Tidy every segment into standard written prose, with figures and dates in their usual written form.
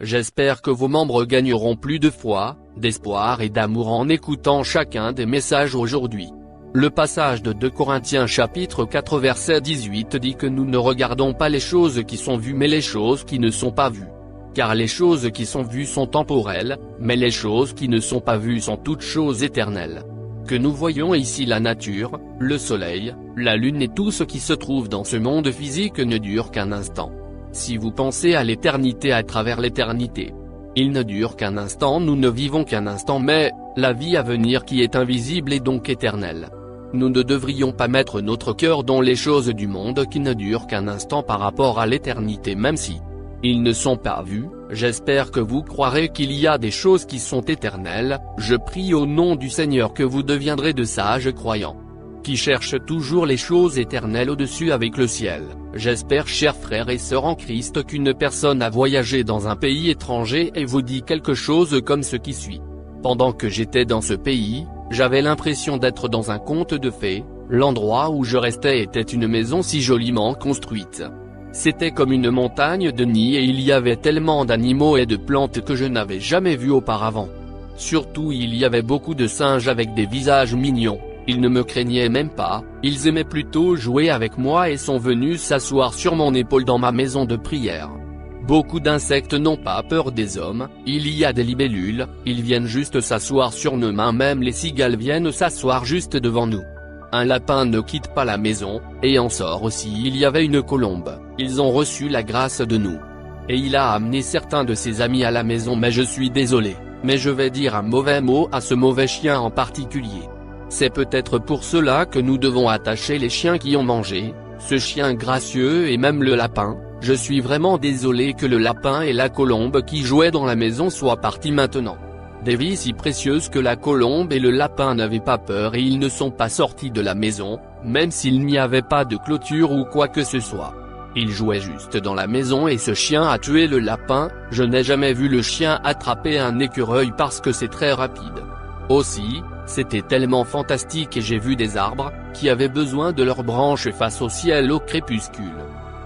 J'espère que vos membres gagneront plus de foi, d'espoir et d'amour en écoutant chacun des messages aujourd'hui. Le passage de 2 Corinthiens chapitre 4 verset 18 dit que nous ne regardons pas les choses qui sont vues mais les choses qui ne sont pas vues. Car les choses qui sont vues sont temporelles, mais les choses qui ne sont pas vues sont toutes choses éternelles. Que nous voyons ici la nature, le soleil, la lune et tout ce qui se trouve dans ce monde physique ne dure qu'un instant. Si vous pensez à l'éternité à travers l'éternité, il ne dure qu'un instant, nous ne vivons qu'un instant mais, la vie à venir qui est invisible est donc éternelle. Nous ne devrions pas mettre notre cœur dans les choses du monde qui ne durent qu'un instant par rapport à l'éternité même si ils ne sont pas vus. J'espère que vous croirez qu'il y a des choses qui sont éternelles. Je prie au nom du Seigneur que vous deviendrez de sages croyants, qui cherchent toujours les choses éternelles au-dessus avec le ciel. J'espère, chers frères et sœurs en Christ, qu'une personne a voyagé dans un pays étranger et vous dit quelque chose comme ce qui suit. Pendant que j'étais dans ce pays, j'avais l'impression d'être dans un conte de fées. L'endroit où je restais était une maison si joliment construite. C'était comme une montagne de nids et il y avait tellement d'animaux et de plantes que je n'avais jamais vu auparavant. Surtout il y avait beaucoup de singes avec des visages mignons. Ils ne me craignaient même pas, ils aimaient plutôt jouer avec moi et sont venus s'asseoir sur mon épaule dans ma maison de prière. Beaucoup d'insectes n'ont pas peur des hommes, il y a des libellules, ils viennent juste s'asseoir sur nos mains, même les cigales viennent s'asseoir juste devant nous. Un lapin ne quitte pas la maison, et en sort aussi il y avait une colombe, ils ont reçu la grâce de nous. Et il a amené certains de ses amis à la maison mais je suis désolé, mais je vais dire un mauvais mot à ce mauvais chien en particulier. C'est peut-être pour cela que nous devons attacher les chiens qui ont mangé, ce chien gracieux et même le lapin. Je suis vraiment désolé que le lapin et la colombe qui jouaient dans la maison soient partis maintenant. Des vies si précieuses que la colombe et le lapin n'avaient pas peur et ils ne sont pas sortis de la maison, même s'il n'y avait pas de clôture ou quoi que ce soit. Ils jouaient juste dans la maison et ce chien a tué le lapin. Je n'ai jamais vu le chien attraper un écureuil parce que c'est très rapide. Aussi, c'était tellement fantastique et j'ai vu des arbres, qui avaient besoin de leurs branches face au ciel au crépuscule.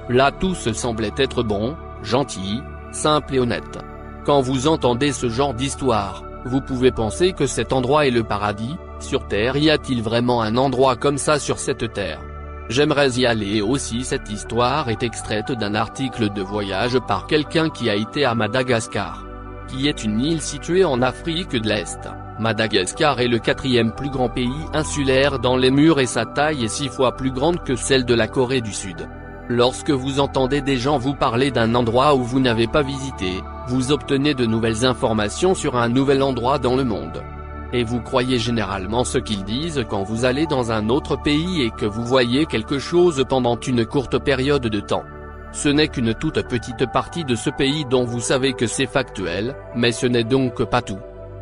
Là tout se semblait être bon, gentil, simple et honnête. Quand vous entendez ce genre d'histoire, vous pouvez penser que cet endroit est le paradis. Sur Terre y a-t-il vraiment un endroit comme ça sur cette Terre? J'aimerais y aller aussi. Cette histoire est extraite d'un article de voyage par quelqu'un qui a été à Madagascar, qui est une île située en Afrique de l'Est. Madagascar est le 4e plus grand pays insulaire dans les murs et sa taille est 6 fois plus grande que celle de la Corée du Sud. Lorsque vous entendez des gens vous parler d'un endroit où vous n'avez pas visité, vous obtenez de nouvelles informations sur un nouvel endroit dans le monde. Et vous croyez généralement ce qu'ils disent quand vous allez dans un autre pays et que vous voyez quelque chose pendant une courte période de temps. Ce n'est qu'une toute petite partie de ce pays dont vous savez que c'est factuel, mais ce n'est donc pas tout.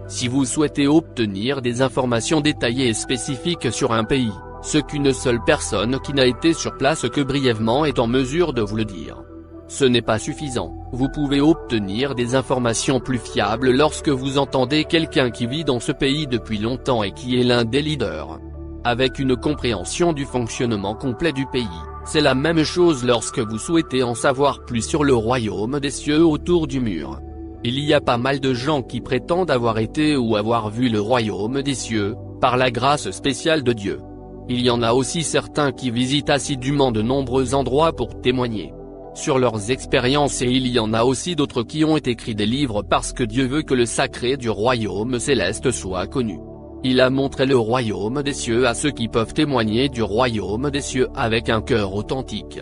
Si vous souhaitez obtenir des informations détaillées et spécifiques sur un pays, ce qu'une seule personne qui n'a été sur place que brièvement est en mesure de vous le dire, ce n'est pas suffisant. Vous pouvez obtenir des informations plus fiables lorsque vous entendez quelqu'un qui vit dans ce pays depuis longtemps et qui est l'un des leaders, avec une compréhension du fonctionnement complet du pays. C'est la même chose lorsque vous souhaitez en savoir plus sur le royaume des cieux autour du mur. Il y a pas mal de gens qui prétendent avoir été ou avoir vu le royaume des cieux, par la grâce spéciale de Dieu. Il y en a aussi certains qui visitent assidûment de nombreux endroits pour témoigner sur leurs expériences et il y en a aussi d'autres qui ont écrit des livres parce que Dieu veut que le sacré du royaume céleste soit connu. Il a montré le royaume des cieux à ceux qui peuvent témoigner du royaume des cieux avec un cœur authentique.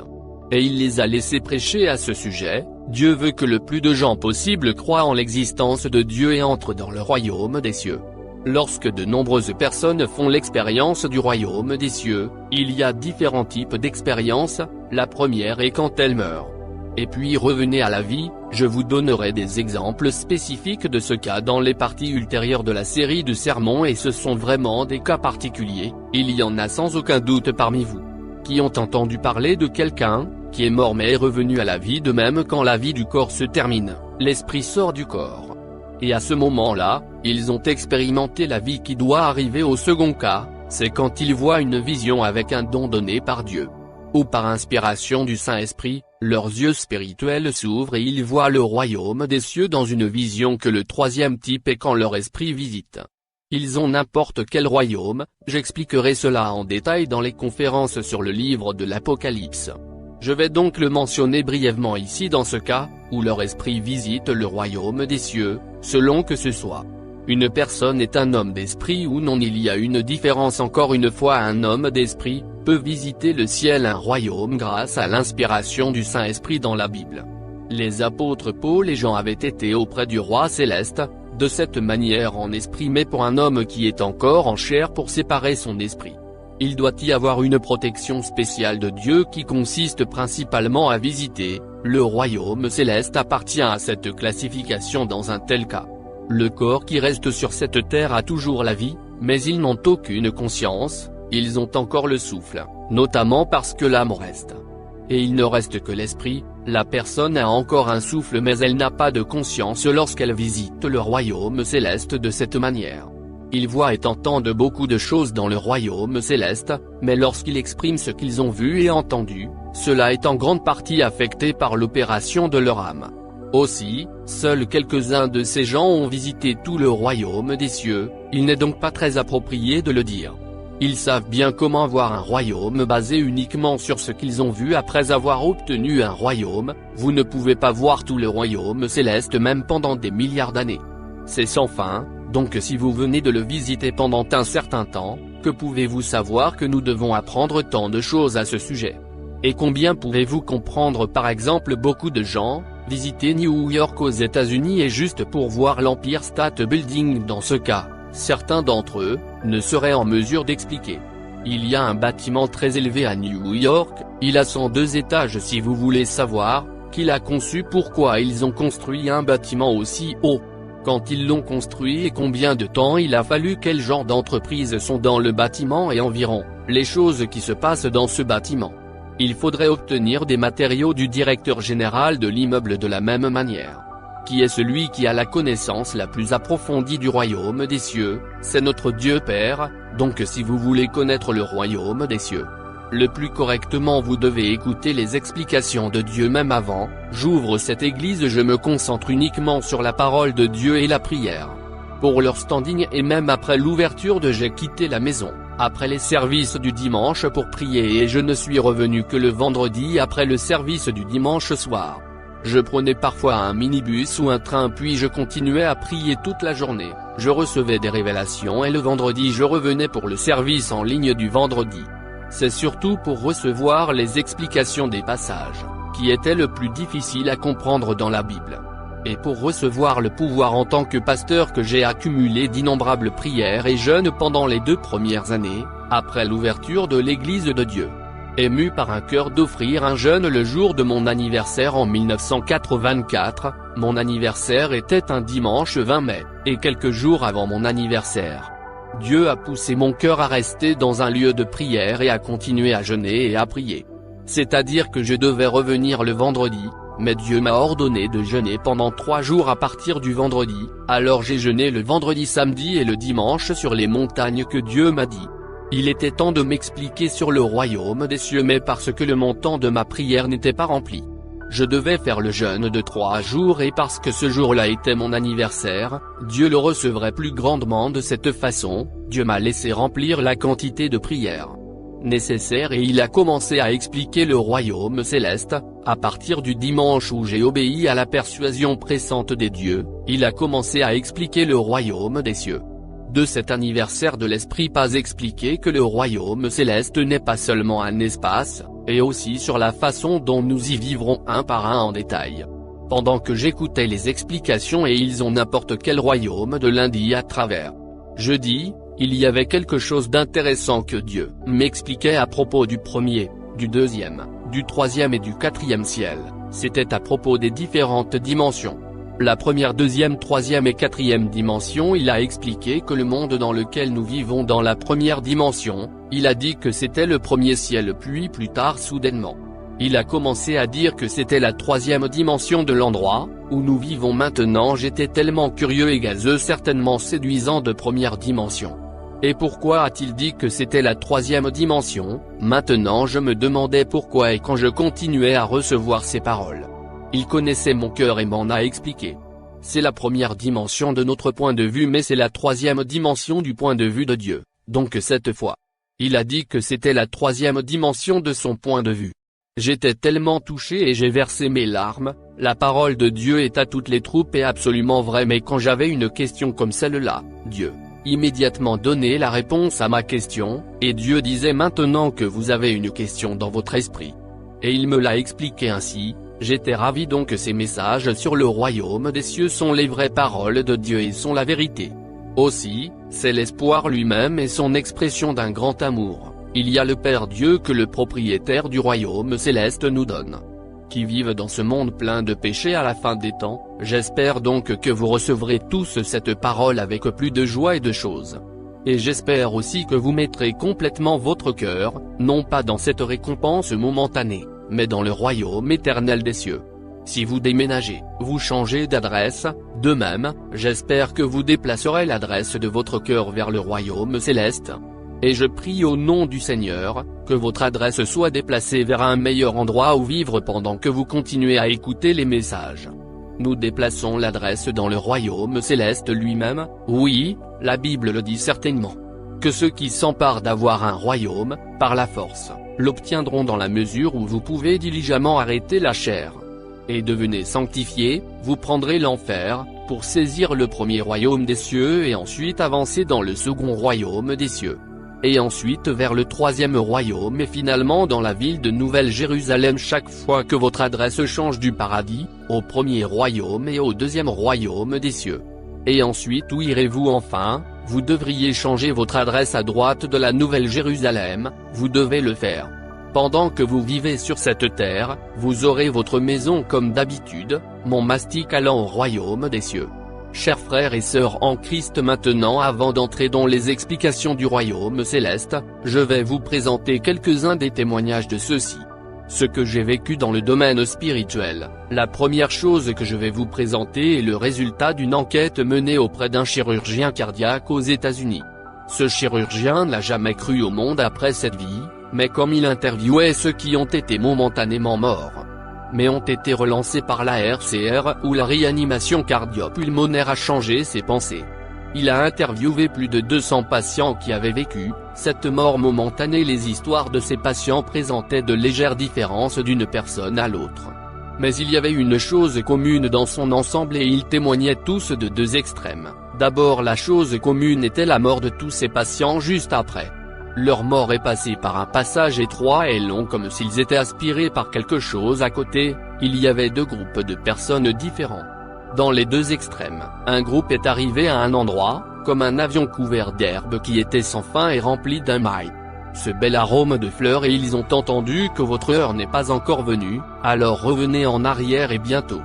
Et il les a laissés prêcher à ce sujet. Dieu veut que le plus de gens possible croient en l'existence de Dieu et entrent dans le royaume des cieux. Lorsque de nombreuses personnes font l'expérience du royaume des cieux, il y a différents types d'expériences. La première est quand elles meurent. Et puis revenez à la vie. Je vous donnerai des exemples spécifiques de ce cas dans les parties ultérieures de la série de sermons et ce sont vraiment des cas particuliers. Il y en a sans aucun doute parmi vous qui ont entendu parler de quelqu'un qui est mort mais est revenu à la vie. De même, quand la vie du corps se termine, l'esprit sort du corps. Et à ce moment-là, ils ont expérimenté la vie qui doit arriver au second cas, c'est quand ils voient une vision avec un don donné par Dieu. ou par inspiration du Saint-Esprit, leurs yeux spirituels s'ouvrent et ils voient le royaume des cieux dans une vision que le troisième type est quand leur esprit visite. Ils ont n'importe quel royaume, j'expliquerai cela en détail dans les conférences sur le livre de l'Apocalypse. Je vais donc le mentionner brièvement ici dans ce cas, où leur esprit visite le royaume des cieux, selon que ce soit une personne est un homme d'esprit ou non. Il y a une différence. Encore une fois, un homme d'esprit peut visiter le ciel, un royaume, grâce à l'inspiration du Saint-Esprit dans la Bible. Les apôtres Paul et Jean avaient été auprès du roi céleste, de cette manière en esprit, mais pour un homme qui est encore en chair, pour séparer son esprit, il doit y avoir une protection spéciale de Dieu qui consiste principalement à visiter le royaume céleste. Appartient à cette classification dans un tel cas. Le corps qui reste sur cette terre a toujours la vie, mais ils n'ont aucune conscience, ils ont encore le souffle, notamment parce que l'âme reste. Et il ne reste que l'esprit. La personne a encore un souffle mais elle n'a pas de conscience lorsqu'elle visite le royaume céleste de cette manière. Ils voient et entendent beaucoup de choses dans le royaume céleste, mais lorsqu'ils expriment ce qu'ils ont vu et entendu, cela est en grande partie affecté par l'opération de leur âme. Aussi, seuls quelques-uns de ces gens ont visité tout le royaume des cieux, il n'est donc pas très approprié de le dire. Ils savent bien comment voir un royaume basé uniquement sur ce qu'ils ont vu. Après avoir obtenu un royaume, vous ne pouvez pas voir tout le royaume céleste même pendant des milliards d'années. C'est sans fin, donc si vous venez de le visiter pendant un certain temps, que pouvez-vous savoir que nous devons apprendre tant de choses à ce sujet? Et combien pouvez-vous comprendre? Par exemple, beaucoup de gens visiter New York aux États-Unis et juste pour voir l'Empire State Building. Dans ce cas, certains d'entre eux ne seraient en mesure d'expliquer. Il y a un bâtiment très élevé à New York, il a 102 étages. Si vous voulez savoir qui l'a conçu, pourquoi ils ont construit un bâtiment aussi haut, quand ils l'ont construit et combien de temps il a fallu, quel genre d'entreprises sont dans le bâtiment et environ les choses qui se passent dans ce bâtiment. Il faudrait obtenir des matériaux du directeur général de l'immeuble de la même manière. Qui est celui qui a la connaissance la plus approfondie du royaume des cieux? C'est notre Dieu Père. Donc si vous voulez connaître le royaume des cieux le plus correctement, vous devez écouter les explications de Dieu. Même avant, j'ouvre cette église, je me concentre uniquement sur la parole de Dieu et la prière. Pour leur standing, et même après l'ouverture j'ai quitté la maison après les services du dimanche pour prier et je ne suis revenu que le vendredi après le service du dimanche soir. Je prenais parfois un minibus ou un train puis je continuais à prier toute la journée. Je recevais des révélations et le vendredi je revenais pour le service en ligne du vendredi. C'est surtout pour recevoir les explications des passages, qui étaient le plus difficile à comprendre dans la Bible. Et pour recevoir le pouvoir en tant que pasteur que j'ai accumulé d'innombrables prières et jeûnes pendant les 2 premières années, après l'ouverture de l'Église de Dieu. Ému par un cœur d'offrir un jeûne le jour de mon anniversaire en 1984, mon anniversaire était un dimanche 20 mai, et quelques jours avant mon anniversaire, Dieu a poussé mon cœur à rester dans un lieu de prière et à continuer à jeûner et à prier. C'est-à-dire que je devais revenir le vendredi, mais Dieu m'a ordonné de jeûner pendant 3 jours à partir du vendredi, alors j'ai jeûné le vendredi, samedi et le dimanche sur les montagnes que Dieu m'a dit. Il était temps de m'expliquer sur le royaume des cieux, mais parce que le montant de ma prière n'était pas rempli, je devais faire le jeûne de 3 jours et parce que ce jour-là était mon anniversaire, Dieu le recevrait plus grandement. De cette façon, Dieu m'a laissé remplir la quantité de prière nécessaire et il a commencé à expliquer le royaume céleste. À partir du dimanche où j'ai obéi à la persuasion pressante des dieux, il a commencé à expliquer le royaume des cieux. De cet anniversaire de l'esprit, pas expliqué que le royaume céleste n'est pas seulement un espace, et aussi sur la façon dont nous y vivrons un par un en détail. Pendant que j'écoutais les explications et ils ont n'importe quel royaume de lundi à travers jeudi, il y avait quelque chose d'intéressant que Dieu m'expliquait à propos du premier, du deuxième, du troisième et du quatrième ciel. C'était à propos des différentes dimensions. La première, deuxième, troisième et quatrième dimension. Il a expliqué que le monde dans lequel nous vivons dans la première dimension, il a dit que c'était le premier ciel, puis plus tard soudainement, il a commencé à dire que c'était la troisième dimension de l'endroit où nous vivons maintenant. J'étais tellement curieux et gazeux, certainement séduisant de première dimension. Et pourquoi a-t-il dit que c'était la troisième dimension? Maintenant je me demandais pourquoi et quand je continuais à recevoir ces paroles. Il connaissait mon cœur et m'en a expliqué. C'est la première dimension de notre point de vue mais c'est la troisième dimension du point de vue de Dieu, donc cette fois. Il a dit que c'était la troisième dimension de son point de vue. J'étais tellement touché et j'ai versé mes larmes. La parole de Dieu est à toutes les troupes et absolument vraie mais quand j'avais une question comme celle-là, Dieu immédiatement donnait la réponse à ma question, et Dieu disait maintenant que vous avez une question dans votre esprit. Et il me l'a expliqué ainsi. J'étais ravi donc que ces messages sur le royaume des cieux sont les vraies paroles de Dieu et sont la vérité. Aussi, c'est l'espoir lui-même et son expression d'un grand amour. Il y a le Père Dieu que le propriétaire du royaume céleste nous donne. Qui vivent dans ce monde plein de péchés à la fin des temps, j'espère donc que vous recevrez tous cette parole avec plus de joie et de choses. Et j'espère aussi que vous mettrez complètement votre cœur, non pas dans cette récompense momentanée, mais dans le royaume éternel des cieux. Si vous déménagez, vous changez d'adresse, de même, j'espère que vous déplacerez l'adresse de votre cœur vers le royaume céleste. Et je prie au nom du Seigneur, que votre adresse soit déplacée vers un meilleur endroit où vivre pendant que vous continuez à écouter les messages. Nous déplaçons l'adresse dans le royaume céleste lui-même, oui, la Bible le dit certainement. Que ceux qui s'emparent d'avoir un royaume, par la force, l'obtiendront dans la mesure où vous pouvez diligemment arrêter la chair. Et devenez sanctifiés, vous prendrez l'enfer, pour saisir le premier royaume des cieux et ensuite avancer dans le second royaume des cieux. Et ensuite vers le troisième royaume et finalement dans la ville de Nouvelle-Jérusalem chaque fois que votre adresse change du paradis, au premier royaume et au deuxième royaume des cieux. Et ensuite où irez-vous enfin? Vous devriez changer votre adresse à droite de la Nouvelle-Jérusalem, vous devez le faire. Pendant que vous vivez sur cette terre, vous aurez votre maison comme d'habitude, mon mastic allant au royaume des cieux. Chers frères et sœurs en Christ maintenant avant d'entrer dans les explications du royaume céleste, je vais vous présenter quelques-uns des témoignages de ceux-ci. Ce que j'ai vécu dans le domaine spirituel. La première chose que je vais vous présenter est le résultat d'une enquête menée auprès d'un chirurgien cardiaque aux États-Unis. Ce chirurgien n'a jamais cru au monde après cette vie, mais comme il interviewait ceux qui ont été momentanément morts, mais ont été relancés par la RCR ou la réanimation cardio-pulmonaire a changé ses pensées. Il a interviewé plus de 200 patients qui avaient vécu cette mort momentanée. Les histoires de ces patients présentaient de légères différences d'une personne à l'autre. Mais il y avait une chose commune dans son ensemble et ils témoignaient tous de deux extrêmes. D'abord la chose commune était la mort de tous ces patients juste après. Leur mort est passée par un passage étroit et long comme s'ils étaient aspirés par quelque chose à côté. Il y avait deux groupes de personnes différents. Dans les deux extrêmes, un groupe est arrivé à un endroit, comme un avion couvert d'herbe qui était sans fin et rempli d'un maïs. Ce bel arôme de fleurs et ils ont entendu que votre heure n'est pas encore venue, alors revenez en arrière et bientôt.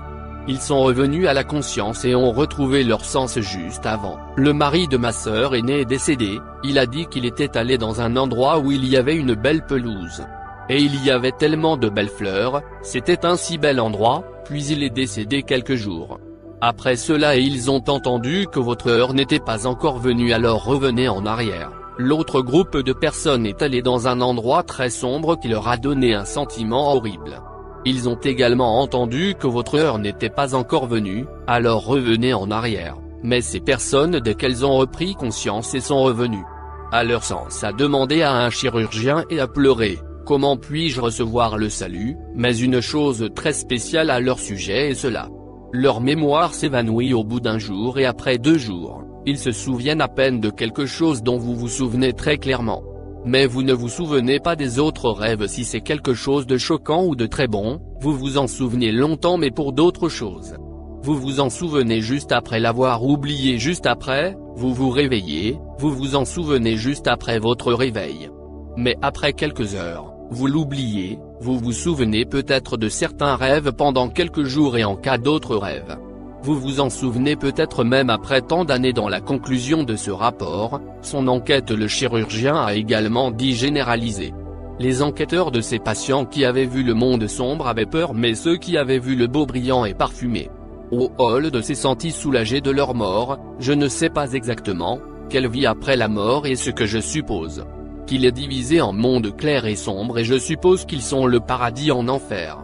Ils sont revenus à la conscience et ont retrouvé leur sens juste avant. Le mari de ma sœur aînée est décédé, il a dit qu'il était allé dans un endroit où il y avait une belle pelouse. Et il y avait tellement de belles fleurs, c'était un si bel endroit, puis il est décédé quelques jours. Après cela et ils ont entendu que votre heure n'était pas encore venue alors revenez en arrière. L'autre groupe de personnes est allé dans un endroit très sombre qui leur a donné un sentiment horrible. Ils ont également entendu que votre heure n'était pas encore venue, alors revenez en arrière. Mais ces personnes dès qu'elles ont repris conscience et sont revenues à leur sens a demandé à un chirurgien et a pleuré. Comment puis-je recevoir le salut? Mais une chose très spéciale à leur sujet est cela. Leur mémoire s'évanouit au bout d'un jour et après 2 jours, ils se souviennent à peine de quelque chose dont vous vous souvenez très clairement. Mais vous ne vous souvenez pas des autres rêves si c'est quelque chose de choquant ou de très bon, vous vous en souvenez longtemps mais pour d'autres choses. Vous vous en souvenez juste après l'avoir oublié juste après, vous vous réveillez, vous vous en souvenez juste après votre réveil. Mais après quelques heures, vous l'oubliez, vous vous souvenez peut-être de certains rêves pendant quelques jours et en cas d'autres rêves. Vous vous en souvenez peut-être même après tant d'années. Dans la conclusion de ce rapport, son enquête le chirurgien a également dit généralisé. Les enquêteurs de ces patients qui avaient vu le monde sombre avaient peur mais ceux qui avaient vu le beau brillant et parfumé, au hall de s'est senti soulagés de leur mort, je ne sais pas exactement. quelle vie après la mort et ce que je suppose qu'il est divisé en monde clair et sombre et je suppose qu'ils sont le paradis en enfer.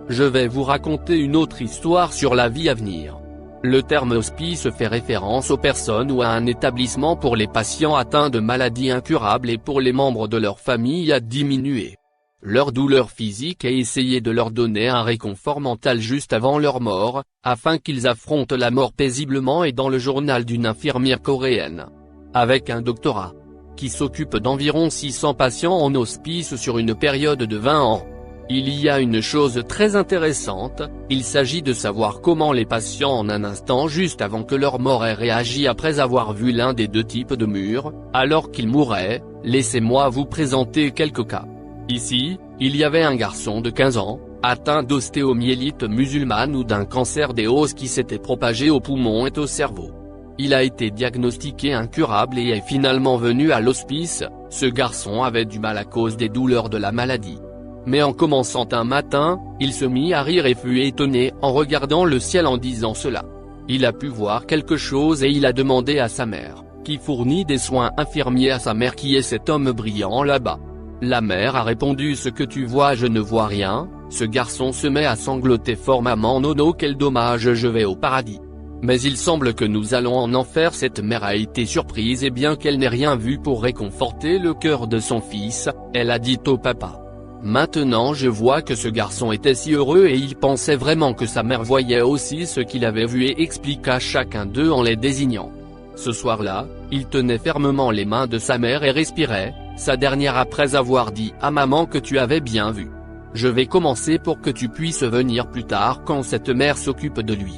Je vais vous raconter une autre histoire sur la vie à venir. Le terme hospice fait référence aux personnes ou à un établissement pour les patients atteints de maladies incurables et pour les membres de leur famille à diminuer leur douleur physique et essayer de leur donner un réconfort mental juste avant leur mort, afin qu'ils affrontent la mort paisiblement. Et dans le journal d'une infirmière coréenne, avec un doctorat, qui s'occupe d'environ 600 patients en hospice sur une période de 20 ans. Il y a une chose très intéressante, il s'agit de savoir comment les patients en un instant juste avant que leur mort aient réagi après avoir vu l'un des deux types de murs, alors qu'ils mouraient. Laissez-moi vous présenter quelques cas. Ici, il y avait un garçon de 15 ans, atteint d'ostéomyélite musulmane ou d'un cancer des os qui s'était propagé aux poumons et au cerveau. Il a été diagnostiqué incurable et est finalement venu à l'hospice. Ce garçon avait du mal à cause des douleurs de la maladie. Mais en commençant un matin, il se mit à rire et fut étonné en regardant le ciel en disant cela. Il a pu voir quelque chose et il a demandé à sa mère, qui fournit des soins infirmiers à sa mère, qui est cet homme brillant là-bas. La mère a répondu: ce que tu vois, je ne vois rien. Ce garçon se met à sangloter fort. Maman, nono, quel dommage, je vais au paradis. Mais il semble que nous allons en enfer. Cette mère a été surprise et bien qu'elle n'ait rien vu pour réconforter le cœur de son fils, elle a dit au papa: maintenant je vois que ce garçon était si heureux et il pensait vraiment que sa mère voyait aussi ce qu'il avait vu et expliqua chacun d'eux en les désignant. Ce soir-là, il tenait fermement les mains de sa mère et respirait, sa dernière après avoir dit à maman que tu avais bien vu. Je vais commencer pour que tu puisses venir plus tard quand cette mère s'occupe de lui.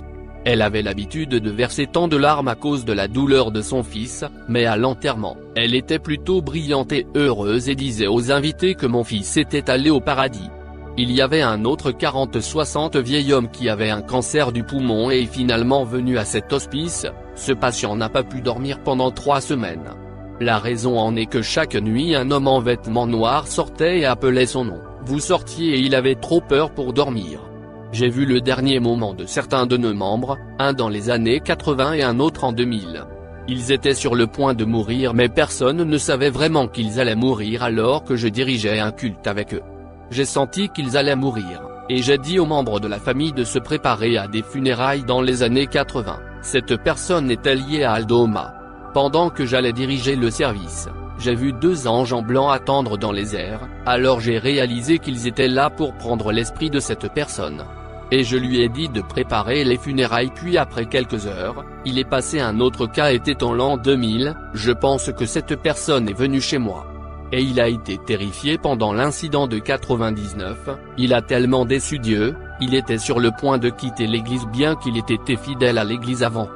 Elle avait l'habitude de verser tant de larmes à cause de la douleur de son fils, mais à l'enterrement, elle était plutôt brillante et heureuse et disait aux invités que mon fils était allé au paradis. Il y avait un autre 40-60 vieil homme qui avait un cancer du poumon et est finalement venu à cet hospice. Ce patient n'a pas pu dormir pendant 3 semaines. La raison en est que chaque nuit un homme en vêtements noirs sortait et appelait son nom. Vous sortiez et il avait trop peur pour dormir. J'ai vu le dernier moment de certains de nos membres, un dans les années 80 et un autre en 2000. Ils étaient sur le point de mourir mais personne ne savait vraiment qu'ils allaient mourir alors que je dirigeais un culte avec eux. J'ai senti qu'ils allaient mourir, et j'ai dit aux membres de la famille de se préparer à des funérailles dans les années 80. Cette personne était liée à Aldoma. Pendant que j'allais diriger le service, j'ai vu 2 anges en blanc attendre dans les airs, alors j'ai réalisé qu'ils étaient là pour prendre l'esprit de cette personne. Et je lui ai dit de préparer les funérailles, puis après quelques heures, il est passé. Un autre cas était en l'an 2000, je pense que cette personne est venue chez moi. Et il a été terrifié pendant l'incident de 99, il a tellement déçu Dieu, il était sur le point de quitter l'église bien qu'il ait été fidèle à l'église avant.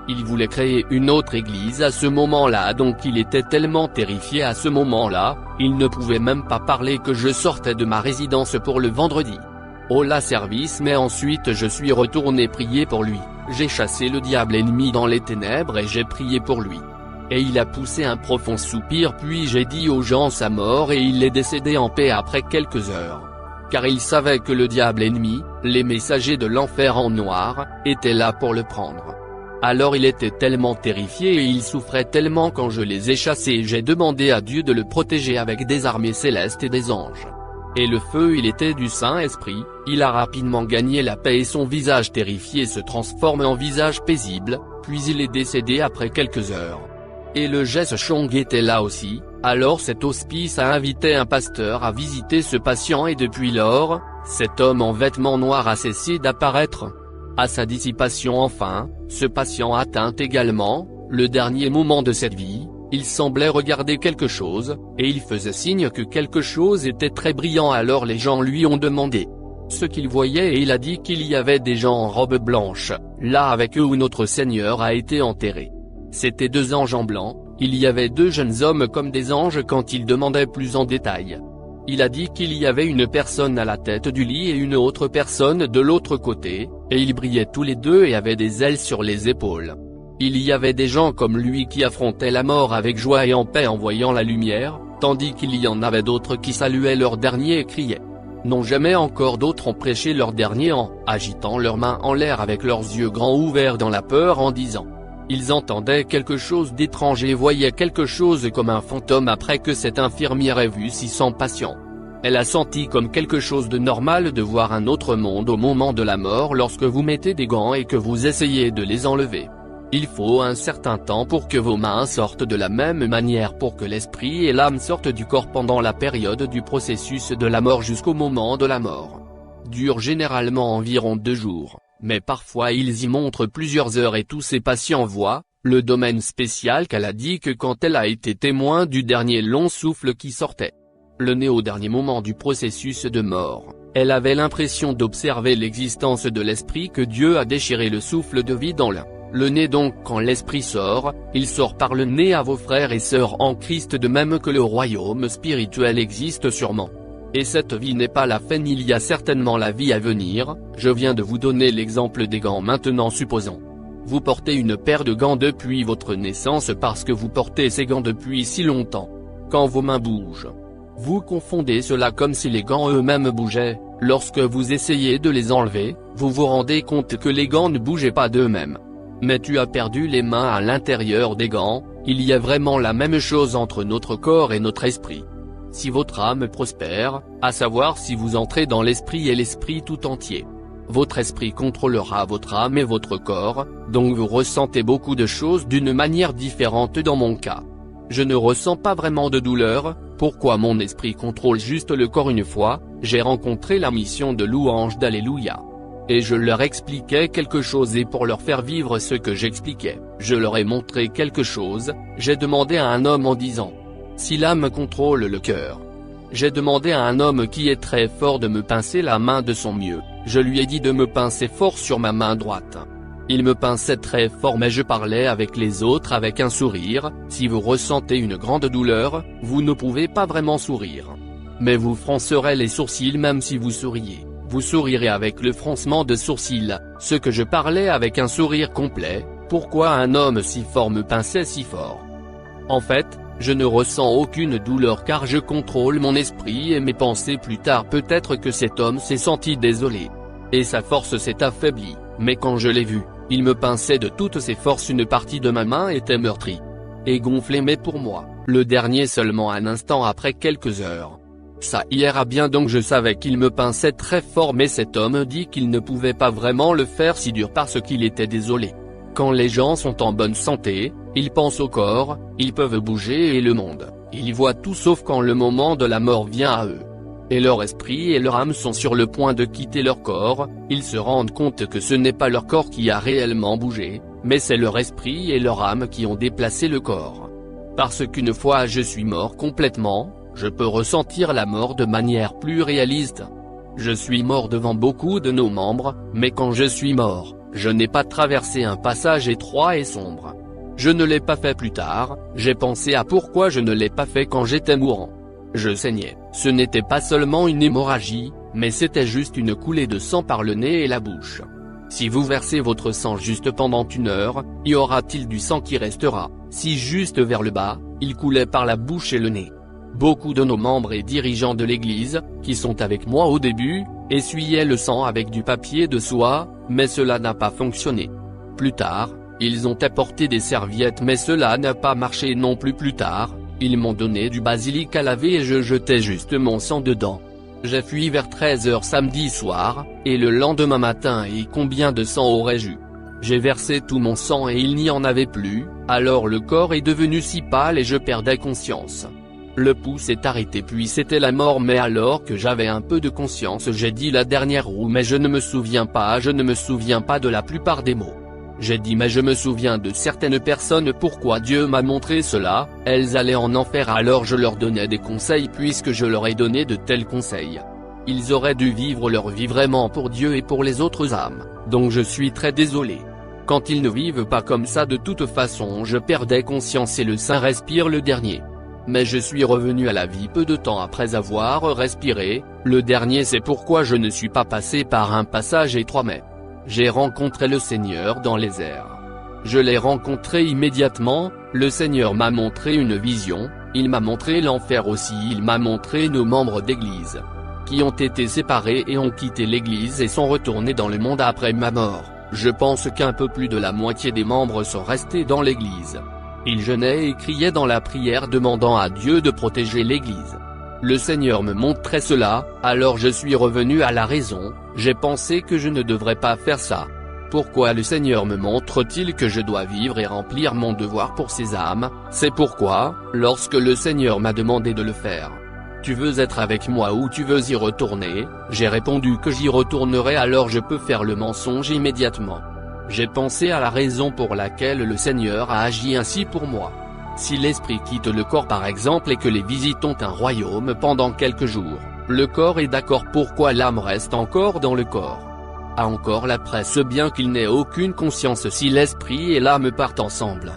Il voulait créer une autre église à ce moment-là, donc il était tellement terrifié à ce moment-là, il ne pouvait même pas parler que je sortais de ma résidence pour le vendredi. Oh la service, mais ensuite je suis retourné prier pour lui, j'ai chassé le diable ennemi dans les ténèbres et j'ai prié pour lui. Et il a poussé un profond soupir, puis j'ai dit aux gens sa mort et il est décédé en paix après quelques heures. Car il savait que le diable ennemi, les messagers de l'enfer en noir, étaient là pour le prendre. Alors il était tellement terrifié et il souffrait tellement quand je les ai chassés et j'ai demandé à Dieu de le protéger avec des armées célestes et des anges. Et le feu, il était du Saint-Esprit, il a rapidement gagné la paix et son visage terrifié se transforme en visage paisible, puis il est décédé après quelques heures. Et le Jesse Chong était là aussi, alors cet hospice a invité un pasteur à visiter ce patient et depuis lors, cet homme en vêtements noirs a cessé d'apparaître. À sa dissipation enfin, ce patient atteint également le dernier moment de cette vie, il semblait regarder quelque chose, et il faisait signe que quelque chose était très brillant. Alors les gens lui ont demandé ce qu'il voyait et il a dit qu'il y avait des gens en robe blanche, là avec eux où notre Seigneur a été enterré. C'étaient 2 anges en blanc, il y avait 2 jeunes hommes comme des anges quand il demandait plus en détail. Il a dit qu'il y avait une personne à la tête du lit et une autre personne de l'autre côté, et ils brillaient tous les 2 et avaient des ailes sur les épaules. Il y avait des gens comme lui qui affrontaient la mort avec joie et en paix en voyant la lumière, tandis qu'il y en avait d'autres qui saluaient leur dernier et criaient. Non, jamais encore d'autres ont prêché leur dernier en agitant leurs mains en l'air avec leurs yeux grands ouverts dans la peur en disant: Ils entendaient quelque chose d'étrange et voyaient quelque chose comme un fantôme après que cette infirmière ait vu 600 patients. Elle a senti comme quelque chose de normal de voir un autre monde au moment de la mort lorsque vous mettez des gants et que vous essayez de les enlever. Il faut un certain temps pour que vos mains sortent de la même manière pour que l'esprit et l'âme sortent du corps pendant la période du processus de la mort jusqu'au moment de la mort. Dure généralement environ 2 jours, mais parfois ils y montrent plusieurs heures et tous ces patients voient, le domaine spécial qu'elle a dit que quand elle a été témoin du dernier long souffle qui sortait. Le nez au dernier moment du processus de mort, elle avait l'impression d'observer l'existence de l'esprit que Dieu a déchiré le souffle de vie dans le nez donc quand l'esprit sort, il sort par le nez à vos frères et sœurs en Christ de même que le royaume spirituel existe sûrement. Et cette vie n'est pas la fin, il y a certainement la vie à venir. Je viens de vous donner l'exemple des gants maintenant supposons. Vous portez une paire de gants depuis votre naissance parce que vous portez ces gants depuis si longtemps. Quand vos mains bougent, vous confondez cela comme si les gants eux-mêmes bougeaient. Lorsque vous essayez de les enlever, vous vous rendez compte que les gants ne bougeaient pas d'eux-mêmes. Mais tu as perdu les mains à l'intérieur des gants. Il y a vraiment la même chose entre notre corps et notre esprit. Si votre âme prospère, à savoir si vous entrez dans l'esprit et l'esprit tout entier, votre esprit contrôlera votre âme et votre corps, donc vous ressentez beaucoup de choses d'une manière différente. Dans mon cas, je ne ressens pas vraiment de douleur. Pourquoi mon esprit contrôle juste le corps? Une fois, j'ai rencontré la mission de louange d'Alléluia. Et je leur expliquais quelque chose et pour leur faire vivre ce que j'expliquais, je leur ai montré quelque chose. J'ai demandé à un homme en disant, si l'âme contrôle le cœur. J'ai demandé à un homme qui est très fort de me pincer la main de son mieux. Je lui ai dit de me pincer fort sur ma main droite. Il me pinçait très fort mais je parlais avec les autres avec un sourire. Si vous ressentez une grande douleur, vous ne pouvez pas vraiment sourire. Mais vous froncerez les sourcils même si vous souriez. Vous sourirez avec le froncement de sourcils, ce que je parlais avec un sourire complet. Pourquoi un homme si fort me pinçait si fort? En fait, je ne ressens aucune douleur car je contrôle mon esprit et mes pensées. Plus tard peut-être que cet homme s'est senti désolé. Et sa force s'est affaiblie, mais quand je l'ai vu, il me pinçait de toutes ses forces. Une partie de ma main était meurtrie et gonflée mais pour moi, le dernier seulement un instant après quelques heures. Ça ira bien donc je savais qu'il me pinçait très fort mais cet homme dit qu'il ne pouvait pas vraiment le faire si dur parce qu'il était désolé. Quand les gens sont en bonne santé, ils pensent au corps, ils peuvent bouger et le monde, ils voient tout sauf quand le moment de la mort vient à eux. Et leur esprit et leur âme sont sur le point de quitter leur corps, ils se rendent compte que ce n'est pas leur corps qui a réellement bougé, mais c'est leur esprit et leur âme qui ont déplacé le corps. Parce qu'une fois je suis mort complètement, je peux ressentir la mort de manière plus réaliste. Je suis mort devant beaucoup de nos membres, mais quand je suis mort, je n'ai pas traversé un passage étroit et sombre. Je ne l'ai pas fait plus tard, j'ai pensé à pourquoi je ne l'ai pas fait quand j'étais mourant. Je saignais, ce n'était pas seulement une hémorragie, mais c'était juste une coulée de sang par le nez et la bouche. Si vous versez votre sang juste pendant 1 heure, y aura-t-il du sang qui restera? Si juste vers le bas, il coulait par la bouche et le nez. Beaucoup de nos membres et dirigeants de l'Église, qui sont avec moi au début, essuyaient le sang avec du papier de soie, mais cela n'a pas fonctionné. Plus tard, ils ont apporté des serviettes mais cela n'a pas marché non plus. Plus tard, ils m'ont donné du basilic à laver et je jetais juste mon sang dedans. J'ai fui vers 13h samedi soir, et le lendemain matin et combien de sang aurais-je eu? J'ai versé tout mon sang et il n'y en avait plus, alors le corps est devenu si pâle et je perdais conscience. Le pouls s'est arrêté puis c'était la mort mais alors que j'avais un peu de conscience j'ai dit la dernière roue mais je ne me souviens pas de la plupart des mots. J'ai dit mais je me souviens de certaines personnes. Pourquoi Dieu m'a montré cela? Elles allaient en enfer alors je leur donnais des conseils puisque je leur ai donné de tels conseils. Ils auraient dû vivre leur vie vraiment pour Dieu et pour les autres âmes, donc je suis très désolé. Quand ils ne vivent pas comme ça de toute façon je perdais conscience et le Saint respire le dernier. Mais je suis revenu à la vie peu de temps après avoir respiré, le dernier c'est pourquoi je ne suis pas passé par un passage étroit mais j'ai rencontré le Seigneur dans les airs. Je l'ai rencontré immédiatement, le Seigneur m'a montré une vision, il m'a montré l'enfer aussi, il m'a montré nos membres d'église qui ont été séparés et ont quitté l'église et sont retournés dans le monde après ma mort. Je pense qu'un peu plus de la moitié des membres sont restés dans l'église. Ils jeûnaient et criaient dans la prière demandant à Dieu de protéger l'église. Le Seigneur me montrait cela, alors je suis revenu à la raison, j'ai pensé que je ne devrais pas faire ça. Pourquoi le Seigneur me montre-t-il que je dois vivre et remplir mon devoir pour ces âmes? C'est pourquoi, lorsque le Seigneur m'a demandé de le faire, « Tu veux être avec moi ou tu veux y retourner ?» J'ai répondu que j'y retournerai, alors je peux faire le mensonge immédiatement. J'ai pensé à la raison pour laquelle le Seigneur a agi ainsi pour moi. Si l'esprit quitte le corps par exemple et que les visites ont un royaume pendant quelques jours, le corps est d'accord, pourquoi l'âme reste encore dans le corps? A encore la presse bien qu'il n'ait aucune conscience si l'esprit et l'âme partent ensemble.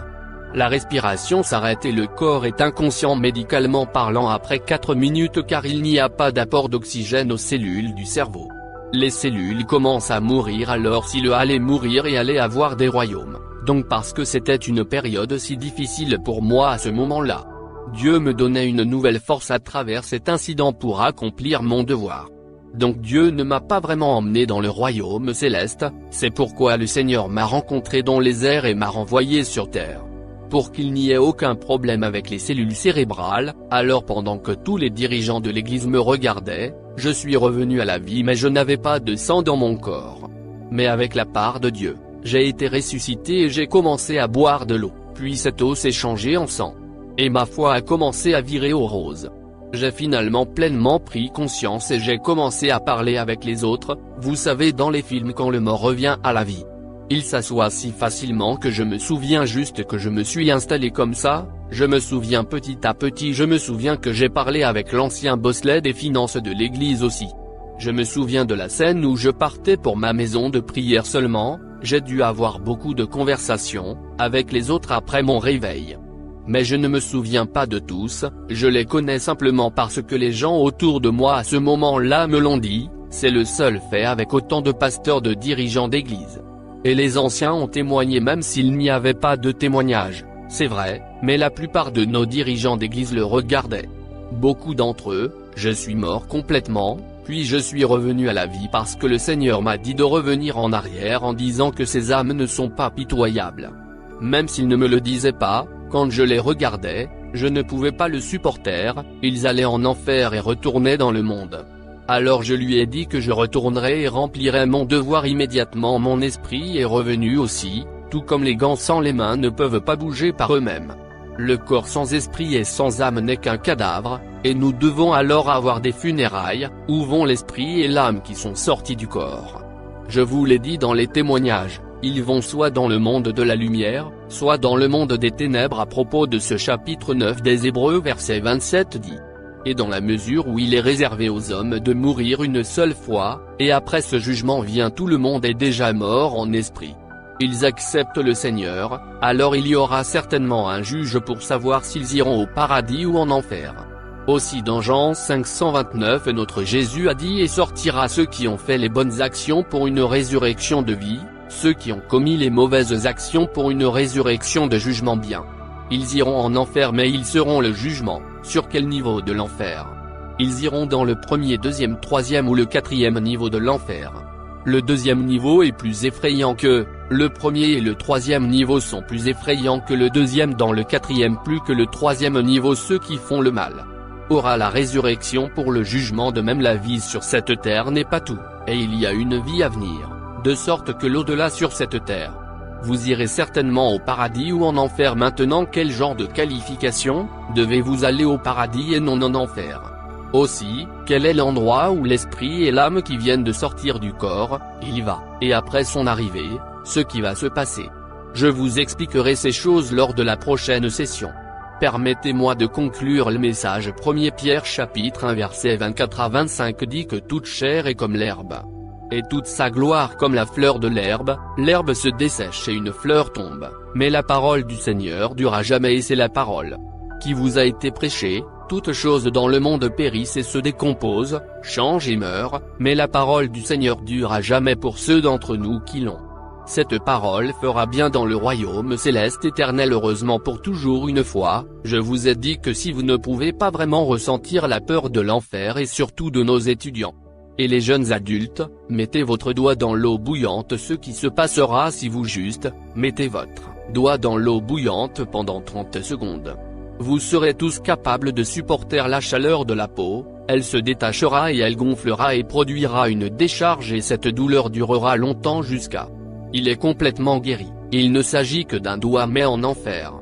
La respiration s'arrête et le corps est inconscient médicalement parlant après 4 minutes car il n'y a pas d'apport d'oxygène aux cellules du cerveau. Les cellules commencent à mourir, alors s'il allait mourir et allait avoir des royaumes. Donc parce que c'était une période si difficile pour moi à ce moment-là, Dieu me donnait une nouvelle force à travers cet incident pour accomplir mon devoir. Donc Dieu ne m'a pas vraiment emmené dans le royaume céleste, c'est pourquoi le Seigneur m'a rencontré dans les airs et m'a renvoyé sur terre. Pour qu'il n'y ait aucun problème avec les cellules cérébrales, alors pendant que tous les dirigeants de l'église me regardaient, je suis revenu à la vie mais je n'avais pas de sang dans mon corps. Mais avec la part de Dieu, j'ai été ressuscité et j'ai commencé à boire de l'eau, puis cette eau s'est changée en sang. Et ma foi a commencé à virer au rose. J'ai finalement pleinement pris conscience et j'ai commencé à parler avec les autres, vous savez dans les films quand le mort revient à la vie. Il s'assoit si facilement que je me souviens juste que je me suis installé comme ça, je me souviens petit à petit, je me souviens que j'ai parlé avec l'ancien bosselet des finances de l'église aussi. Je me souviens de la scène où je partais pour ma maison de prière seulement, j'ai dû avoir beaucoup de conversations avec les autres après mon réveil. Mais je ne me souviens pas de tous, je les connais simplement parce que les gens autour de moi à ce moment-là me l'ont dit, c'est le seul fait avec autant de pasteurs de dirigeants d'église. Et les anciens ont témoigné même s'il n'y avait pas de témoignage, c'est vrai, mais la plupart de nos dirigeants d'église le regardaient. Beaucoup d'entre eux, je suis mort complètement, puis je suis revenu à la vie parce que le Seigneur m'a dit de revenir en arrière en disant que ces âmes ne sont pas pitoyables. Même s'ils ne me le disaient pas, quand je les regardais, je ne pouvais pas le supporter, ils allaient en enfer et retournaient dans le monde. Alors je lui ai dit que je retournerais et remplirais mon devoir immédiatement. Mon esprit est revenu aussi, tout comme les gants sans les mains ne peuvent pas bouger par eux-mêmes. Le corps sans esprit et sans âme n'est qu'un cadavre, et nous devons alors avoir des funérailles, où vont l'esprit et l'âme qui sont sortis du corps. Je vous l'ai dit dans les témoignages, ils vont soit dans le monde de la lumière, soit dans le monde des ténèbres. À propos de ce chapitre 9 des Hébreux verset 27 dit. Et dans la mesure où il est réservé aux hommes de mourir une seule fois, et après ce jugement vient tout le monde est déjà mort en esprit. Ils acceptent le Seigneur, alors il y aura certainement un juge pour savoir s'ils iront au paradis ou en enfer. Aussi dans Jean 5:29 notre Jésus a dit et sortira ceux qui ont fait les bonnes actions pour une résurrection de vie, ceux qui ont commis les mauvaises actions pour une résurrection de jugement bien. Ils iront en enfer mais ils seront le jugement. Sur quel niveau de l'enfer? Ils iront dans le premier, deuxième, troisième ou le quatrième niveau de l'enfer. Le deuxième niveau est plus effrayant que le premier et le troisième niveau sont plus effrayants que le deuxième, dans le quatrième plus que le troisième niveau ceux qui font le mal. Aura la résurrection pour le jugement, de même la vie sur cette terre n'est pas tout, et il y a une vie à venir, de sorte que l'au-delà sur cette terre. Vous irez certainement au paradis ou en enfer. Maintenant quel genre de qualification? Devez-vous aller au paradis et non en enfer? Aussi, quel est l'endroit où l'esprit et l'âme qui viennent de sortir du corps, il va, et après son arrivée, ce qui va se passer? Je vous expliquerai ces choses lors de la prochaine session. Permettez-moi de conclure le message. 1 Pierre chapitre 1 verset 24 à 25 dit que toute chair est comme l'herbe, et toute sa gloire comme la fleur de l'herbe se dessèche et une fleur tombe, mais la parole du Seigneur dure à jamais. Et c'est la parole qui vous a été prêchée. Toutes choses dans le monde périssent et se décomposent, changent et meurent, mais la parole du Seigneur dure à jamais pour ceux d'entre nous qui l'ont. Cette parole fera bien dans le royaume céleste éternel. Heureusement pour toujours une fois, je vous ai dit que si vous ne pouvez pas vraiment ressentir la peur de l'enfer et surtout de nos étudiants, Et les jeunes adultes, mettez votre doigt dans l'eau bouillante. Ce qui se passera si vous juste, mettez votre doigt dans l'eau bouillante pendant 30 secondes. Vous serez tous capables de supporter la chaleur de la peau, elle se détachera et elle gonflera et produira une décharge et cette douleur durera longtemps jusqu'à. Il est complètement guéri. Il ne s'agit que d'un doigt mais en enfer.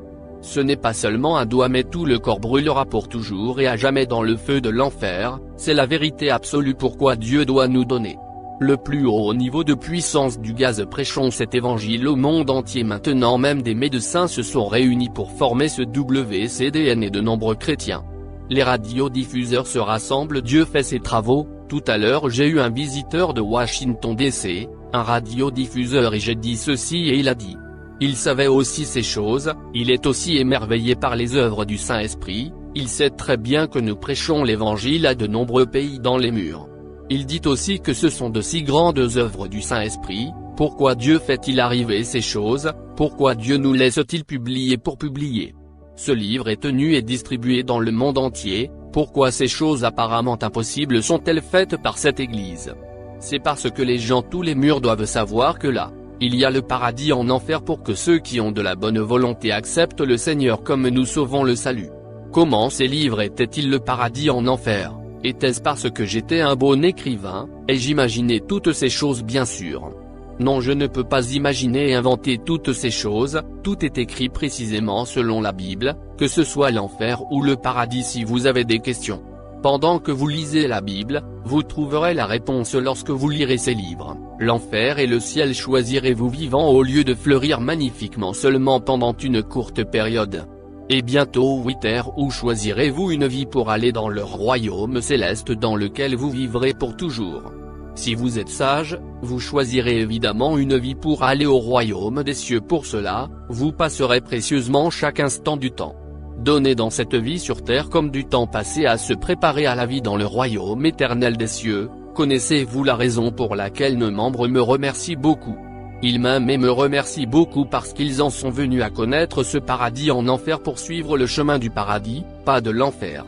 Ce n'est pas seulement un doigt mais tout le corps brûlera pour toujours et à jamais dans le feu de l'enfer, c'est la vérité absolue pourquoi Dieu doit nous donner le plus haut niveau de puissance du gaz. Prêchons cet évangile au monde entier maintenant. Même des médecins se sont réunis pour former ce WCDN et de nombreux chrétiens. Les radiodiffuseurs se rassemblent. Dieu fait ses travaux. Tout à l'heure j'ai eu un visiteur de Washington DC, un radiodiffuseur et j'ai dit ceci et il a dit. Il savait aussi ces choses, il est aussi émerveillé par les œuvres du Saint-Esprit, il sait très bien que nous prêchons l'évangile à de nombreux pays dans les murs. Il dit aussi que ce sont de si grandes œuvres du Saint-Esprit, pourquoi Dieu fait-il arriver ces choses, pourquoi Dieu nous laisse-t-il publier pour publier? Ce livre est tenu et distribué dans le monde entier, pourquoi ces choses apparemment impossibles sont-elles faites par cette Église? C'est parce que les gens tous les murs doivent savoir que là, il y a le paradis en enfer pour que ceux qui ont de la bonne volonté acceptent le Seigneur comme nous sauvons le salut. Comment ces livres étaient-ils le paradis en enfer? Était-ce parce que j'étais un bon écrivain, et j'imaginais toutes ces choses? Bien sûr. Non, je ne peux pas imaginer et inventer toutes ces choses, tout est écrit précisément selon la Bible, que ce soit l'enfer ou le paradis. Si vous avez des questions pendant que vous lisez la Bible, vous trouverez la réponse lorsque vous lirez ces livres. L'enfer et le ciel choisirez-vous vivant au lieu de fleurir magnifiquement seulement pendant une courte période? Et bientôt 8 heures, ou choisirez-vous une vie pour aller dans le royaume céleste dans lequel vous vivrez pour toujours? Si vous êtes sage, vous choisirez évidemment une vie pour aller au royaume des cieux. Pour cela, vous passerez précieusement chaque instant du temps donné dans cette vie sur terre comme du temps passé à se préparer à la vie dans le royaume éternel des cieux. Connaissez-vous la raison pour laquelle nos membres me remercient beaucoup? Ils m'aiment et me remercient beaucoup parce qu'ils en sont venus à connaître ce paradis en enfer pour suivre le chemin du paradis, pas de l'enfer.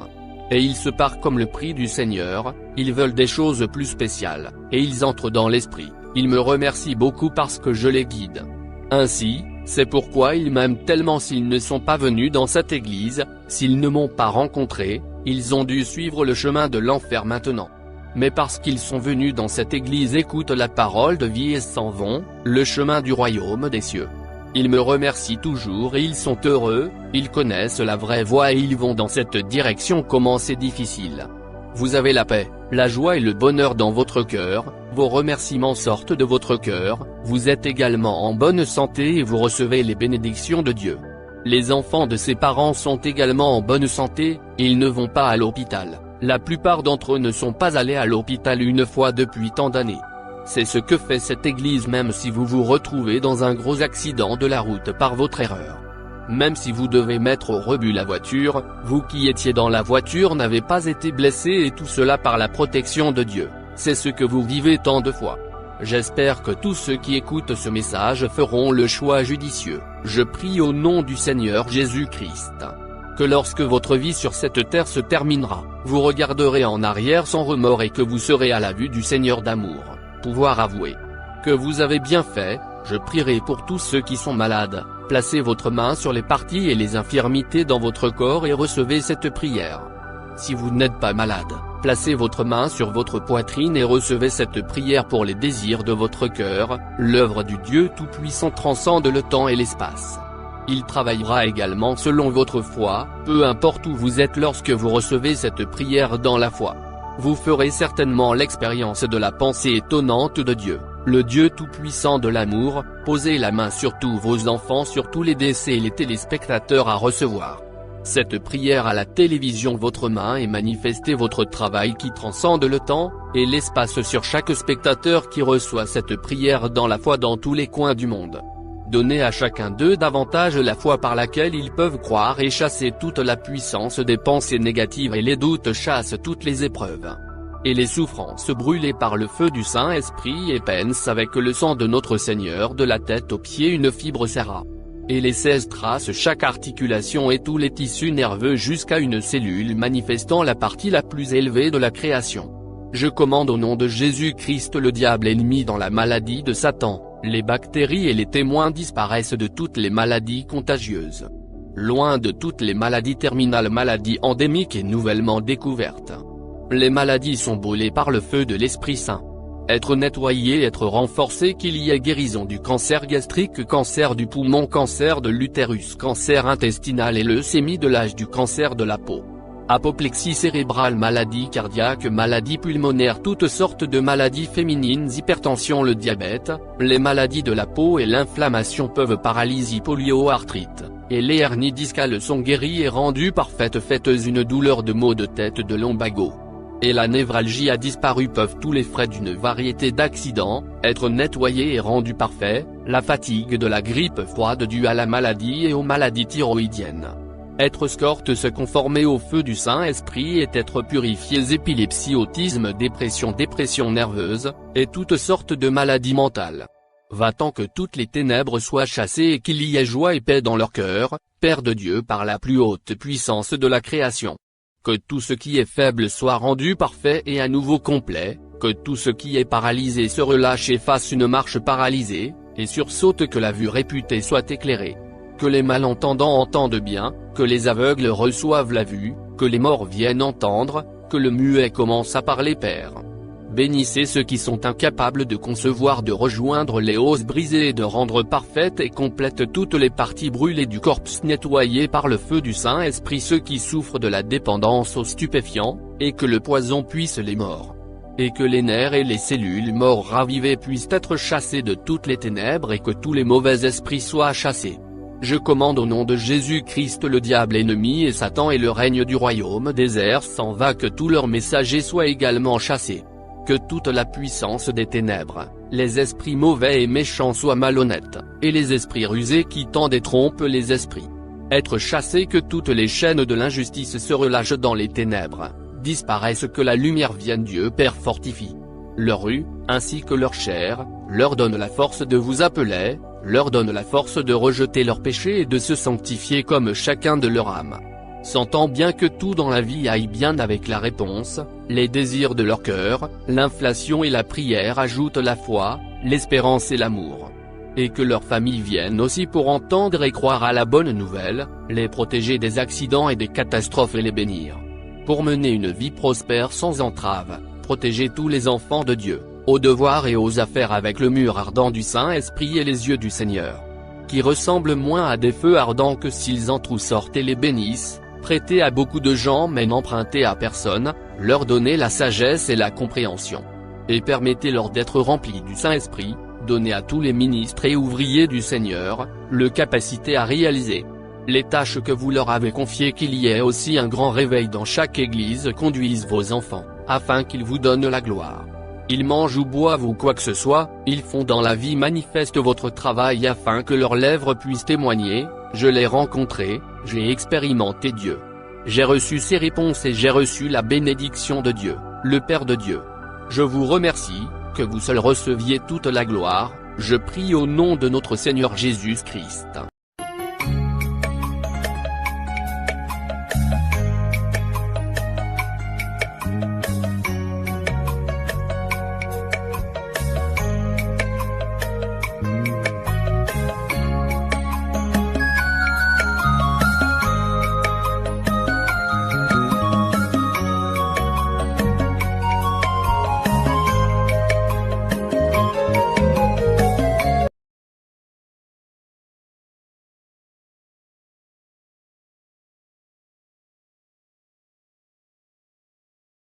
Et ils se parent comme le prix du Seigneur, ils veulent des choses plus spéciales, et ils entrent dans l'esprit. Ils me remercient beaucoup parce que je les guide. Ainsi, c'est pourquoi ils m'aiment tellement. S'ils ne sont pas venus dans cette église, s'ils ne m'ont pas rencontré, ils ont dû suivre le chemin de l'enfer maintenant. Mais parce qu'ils sont venus dans cette église, écoutent la parole de vie et s'en vont, le chemin du royaume des cieux. Ils me remercient toujours et ils sont heureux, ils connaissent la vraie voie et ils vont dans cette direction. Comment c'est difficile. Vous avez la paix, la joie et le bonheur dans votre cœur, vos remerciements sortent de votre cœur, vous êtes également en bonne santé et vous recevez les bénédictions de Dieu. Les enfants de ses parents sont également en bonne santé, et ils ne vont pas à l'hôpital. La plupart d'entre eux ne sont pas allés à l'hôpital une fois depuis tant d'années. C'est ce que fait cette église. Même si vous vous retrouvez dans un gros accident de la route par votre erreur. Même si vous devez mettre au rebut la voiture, vous qui étiez dans la voiture n'avez pas été blessé et tout cela par la protection de Dieu. C'est ce que vous vivez tant de fois. J'espère que tous ceux qui écoutent ce message feront le choix judicieux. Je prie au nom du Seigneur Jésus-Christ que lorsque votre vie sur cette terre se terminera, vous regarderez en arrière sans remords et que vous serez à la vue du Seigneur d'amour, pouvoir avouer que vous avez bien fait. Je prierai pour tous ceux qui sont malades. Placez votre main sur les parties et les infirmités dans votre corps et recevez cette prière. Si vous n'êtes pas malade, placez votre main sur votre poitrine et recevez cette prière pour les désirs de votre cœur. L'œuvre du Dieu Tout-Puissant transcende le temps et l'espace. Il travaillera également selon votre foi, peu importe où vous êtes. Lorsque vous recevez cette prière dans la foi, vous ferez certainement l'expérience de la pensée étonnante de Dieu, le Dieu Tout-Puissant de l'amour. Posez la main sur tous vos enfants, sur tous les décès et les téléspectateurs à recevoir cette prière à la télévision. Votre main et manifestez votre travail qui transcende le temps et l'espace sur chaque spectateur qui reçoit cette prière dans la foi dans tous les coins du monde. Donnez à chacun d'eux davantage la foi par laquelle ils peuvent croire et chasser toute la puissance des pensées négatives et les doutes. Chasse toutes les épreuves et les souffrances brûlées par le feu du Saint-Esprit et pense avec le sang de notre Seigneur de la tête aux pieds. Une fibre serra et les 16 traces chaque articulation et tous les tissus nerveux jusqu'à une cellule manifestant la partie la plus élevée de la création. Je commande au nom de Jésus-Christ le diable ennemi dans la maladie de Satan, les bactéries et les témoins disparaissent de toutes les maladies contagieuses. Loin de toutes les maladies terminales, maladies endémiques et nouvellement découvertes. Les maladies sont brûlées par le feu de l'Esprit Saint. Être nettoyé, être renforcé, qu'il y ait guérison du cancer gastrique, cancer du poumon, cancer de l'utérus, cancer intestinal et leucémie de l'âge, du cancer de la peau. Apoplexie cérébrale, maladie cardiaque, maladie pulmonaire, toutes sortes de maladies féminines, hypertension, le diabète, les maladies de la peau et l'inflammation peuvent, paralysie, polio-arthrite, et les hernies discales sont guéries et rendues parfaites. Faites une douleur de maux de tête, de lumbago, et la névralgie a disparu. Peuvent tous les frais d'une variété d'accidents être nettoyés et rendus parfaits, la fatigue de la grippe froide due à la maladie et aux maladies thyroïdiennes. Être escorte, se conformer au feu du Saint-Esprit et être purifiés. Épilepsie, autisme, dépression nerveuse, et toutes sortes de maladies mentales. Va-t'en que toutes les ténèbres soient chassées et qu'il y ait joie et paix dans leur cœur, Père de Dieu par la plus haute puissance de la création. Que tout ce qui est faible soit rendu parfait et à nouveau complet, que tout ce qui est paralysé se relâche et fasse une marche paralysée, et sursaute. Que la vue réputée soit éclairée. Que les malentendants entendent bien, que les aveugles reçoivent la vue, que les morts viennent entendre, que le muet commence à parler. Père, bénissez ceux qui sont incapables de concevoir, de rejoindre les os brisés et de rendre parfaites et complètes toutes les parties brûlées du corps nettoyées par le feu du Saint-Esprit. Ceux qui souffrent de la dépendance aux stupéfiants, et que le poison puisse les mordre. Et que les nerfs et les cellules morts ravivées puissent être chassés de toutes les ténèbres et que tous les mauvais esprits soient chassés. Je commande au nom de Jésus-Christ le diable ennemi et Satan et le règne du royaume des airs s'en va, que tous leurs messagers soient également chassés. Que toute la puissance des ténèbres, les esprits mauvais et méchants soient malhonnêtes, et les esprits rusés qui tendent et trompent les esprits. Être chassés. Que toutes les chaînes de l'injustice se relâchent dans les ténèbres, disparaissent. Que la lumière vienne. Dieu Père fortifie leur rue, ainsi que leur chair, leur donne la force de vous appeler, leur donne la force de rejeter leurs péchés et de se sanctifier comme chacun de leur âme. Sentant bien que tout dans la vie aille bien avec la réponse, les désirs de leur cœur, l'inflation et la prière ajoutent la foi, l'espérance et l'amour. Et que leur famille vienne aussi pour entendre et croire à la bonne nouvelle, les protéger des accidents et des catastrophes et les bénir. Pour mener une vie prospère sans entrave, protéger tous les enfants de Dieu, aux devoirs et aux affaires avec le mur ardent du Saint-Esprit et les yeux du Seigneur, qui ressemblent moins à des feux ardents que s'ils entrent ou sortent, et les bénissent, prêter à beaucoup de gens mais n'emprunter à personne, leur donner la sagesse et la compréhension. Et permettez-leur d'être remplis du Saint-Esprit, donner à tous les ministres et ouvriers du Seigneur, le capacité à réaliser les tâches que vous leur avez confiées. Qu'il y ait aussi un grand réveil dans chaque église. Conduisent vos enfants, afin qu'ils vous donnent la gloire. Ils mangent ou boivent ou quoi que ce soit, ils font dans la vie manifeste votre travail afin que leurs lèvres puissent témoigner. Je l'ai rencontré, j'ai expérimenté Dieu. J'ai reçu ses réponses et j'ai reçu la bénédiction de Dieu, le Père de Dieu. Je vous remercie, que vous seul receviez toute la gloire, je prie au nom de notre Seigneur Jésus-Christ.